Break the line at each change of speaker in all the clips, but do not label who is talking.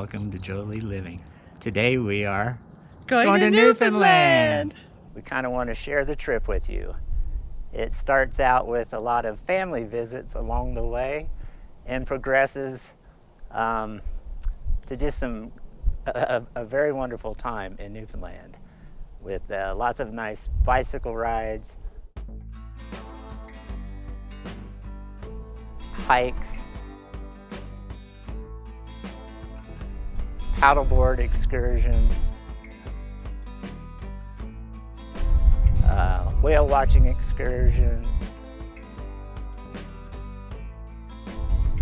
welcome to Jolie Living. Today we are
going to Newfoundland.
We kind of want to share the trip with you. It starts out with a lot of family visits along the way and progresses to just a very wonderful time in Newfoundland with lots of nice bicycle rides, hikes, paddleboard excursions, whale watching excursions,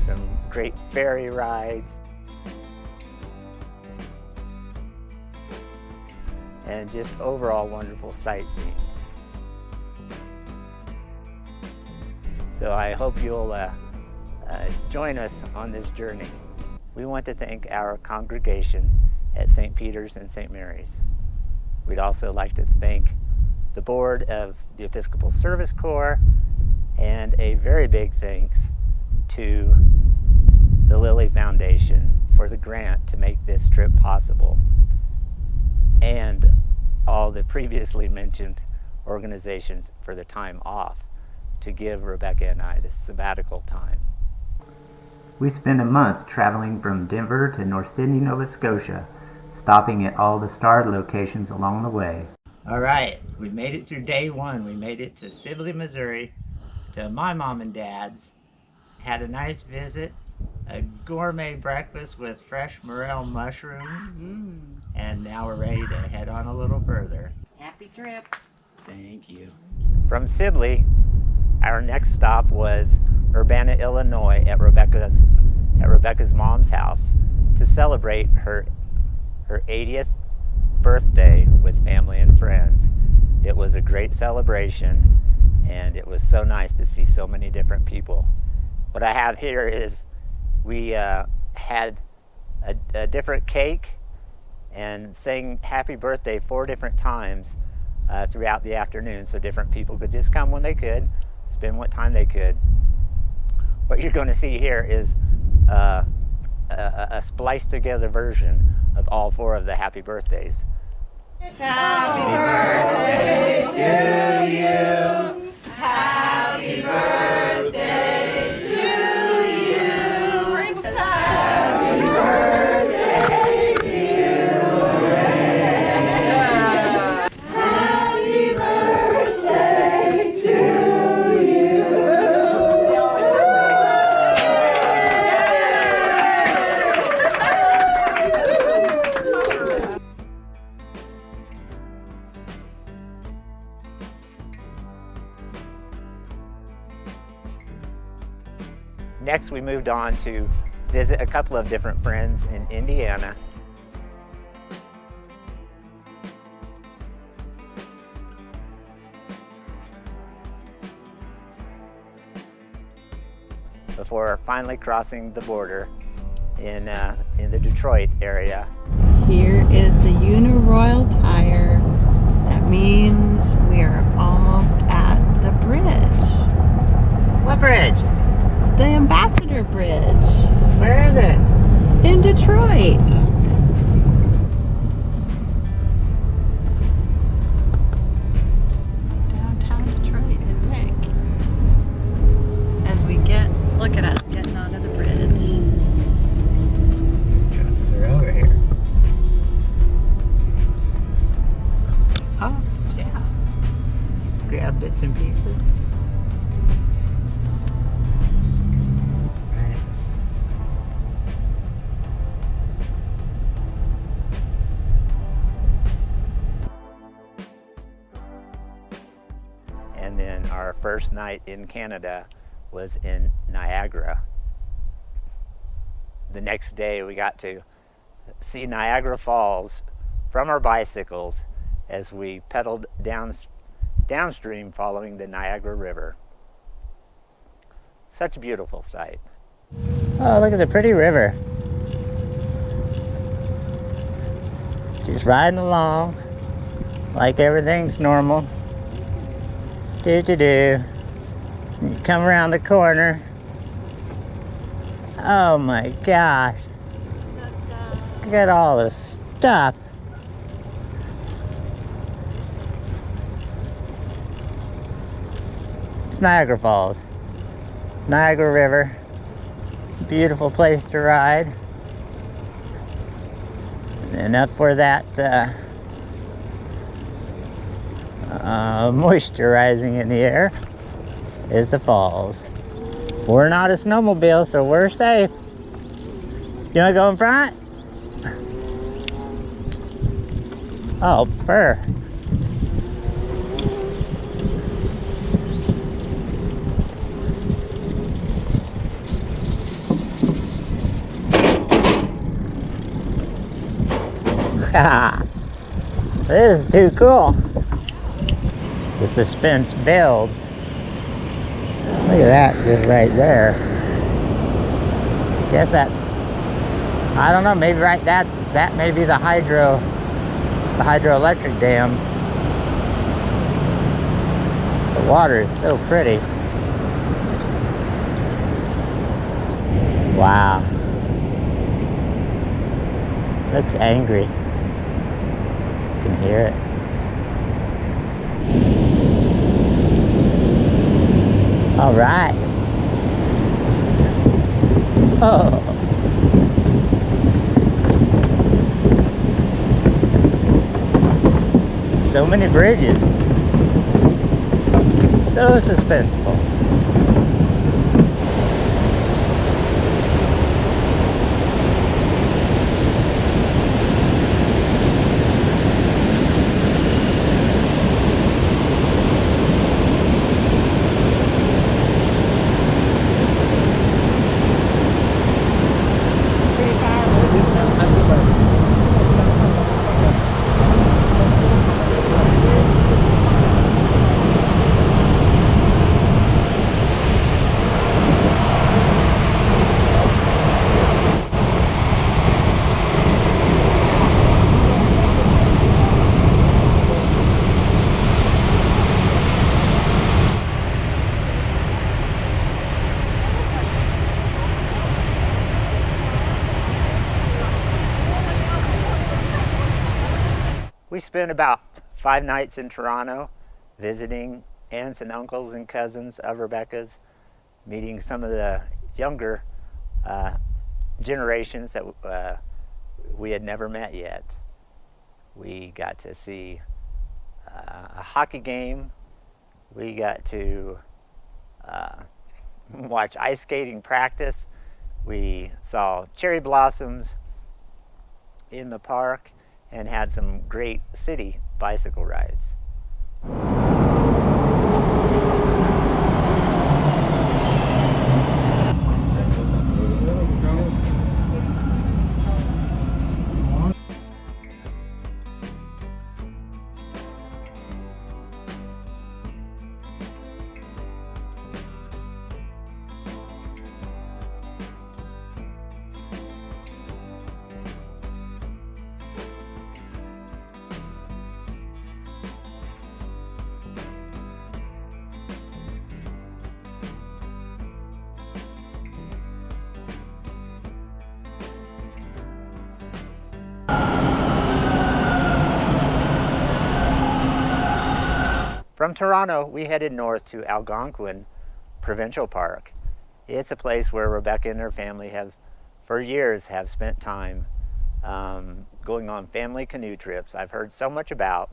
some great ferry rides, and just overall wonderful sightseeing. So I hope you'll join us on this journey. We want to thank our congregation at St. Peter's and St. Mary's. We'd also like to thank the board of the Episcopal Service Corps, and a very big thanks to the Lilly Foundation for the grant to make this trip possible, and all the previously mentioned organizations for the time off to give Rebecca and I this sabbatical time. We spent a month traveling from Denver to North Sydney, Nova Scotia, stopping at all the starred locations along the way. All right, we made it through day one. We made it to Sibley, Missouri, to my mom and dad's. Had a nice visit, a gourmet breakfast with fresh morel mushrooms, and now we're ready to head on a little further.
Happy trip.
Thank you. From Sibley, our next stop was Urbana, Illinois, at Rebecca's mom's house to celebrate her 80th birthday with family and friends. It was a great celebration, and it was so nice to see so many different people. What I have here is we had a different cake and sang happy birthday 4 different times throughout the afternoon, so different people could just come when they could, spend what time they could. What you're going to see here is a spliced together version of all 4 of the happy birthdays.
Happy birthday to you. Happy birthday to you. Happy birthday, dear Lorena. Happy birthday to you.
Next, we moved on to visit a couple of different friends in Indiana. Before finally crossing the border in the Detroit area.
Here is the Uniroyal Tire. That means we are almost at the bridge.
What bridge?
The Ambassador Bridge
Where is it?
in Detroit. Downtown Detroit in Rick. As we look at us getting onto the bridge.
Trucks are over here. Oh, yeah. Grab bits and pieces. Right. And then our first night in Canada was in Niagara. The next day we got to see Niagarafalls from our bicycles as we pedaled downstream following the Niagara River. Such a beautiful sight. Oh, look at the pretty river. Just riding along like everything's normal. Do-do-do. You come around the corner. Oh my gosh. at all this stuff. It's Niagara Falls. Niagara River. Beautiful place to ride. And up where that moisture rising in the air is the falls. We're not a snowmobile, so we're safe. You wanna go in front? Oh, fur. This is too cool. The suspense builds. Look at that, just right there. Guess that's, I don't know, maybe right, that may be the hydroelectric dam. The water is so pretty. Wow. Looks angry. You can hear it. All right. Oh. So many bridges. So suspenseful. We spent about 5 nights in Toronto visiting aunts and uncles and cousins of Rebecca's, meeting some of the younger generations that we had never met yet. We got to see a hockey game. We got to watch ice skating practice. We saw cherry blossoms in the park and had some great city bicycle rides. From Toronto, we headed north to Algonquin Provincial Park. It's a place where Rebecca and her family have, for years, have spent time going on family canoe trips I've heard so much about,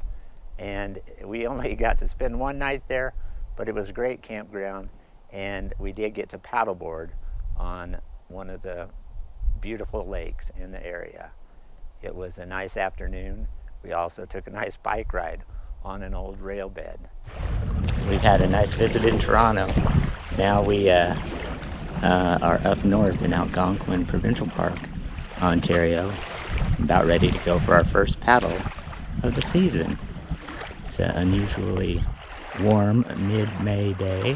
and we only got to spend one night there, but it was a great campground, and we did get to paddleboard on one of the beautiful lakes in the area. It was a nice afternoon. We also took a nice bike ride on an old rail bed. We've had a nice visit in Toronto. Now we are up north in Algonquin Provincial Park, Ontario, about ready to go for our first paddle of the season. It's an unusually warm mid-May day,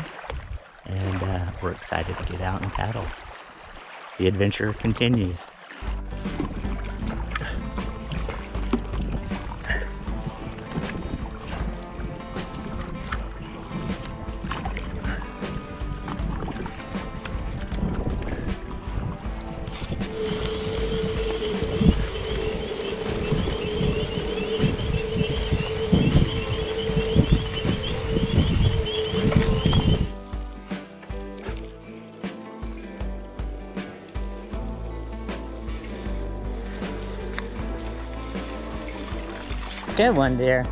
and we're excited to get out and paddle. The adventure continues. Good one, dear.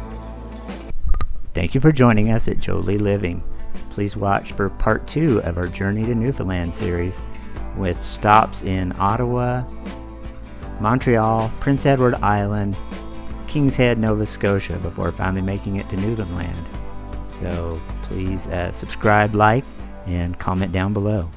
Thank you for joining us at Jolie Living. Please watch for part 2 of our Journey to Newfoundland series with stops in Ottawa, Montreal, Prince Edward Island, Kings Head, Nova Scotia before finally making it to Newfoundland. So please subscribe, like, and comment down below.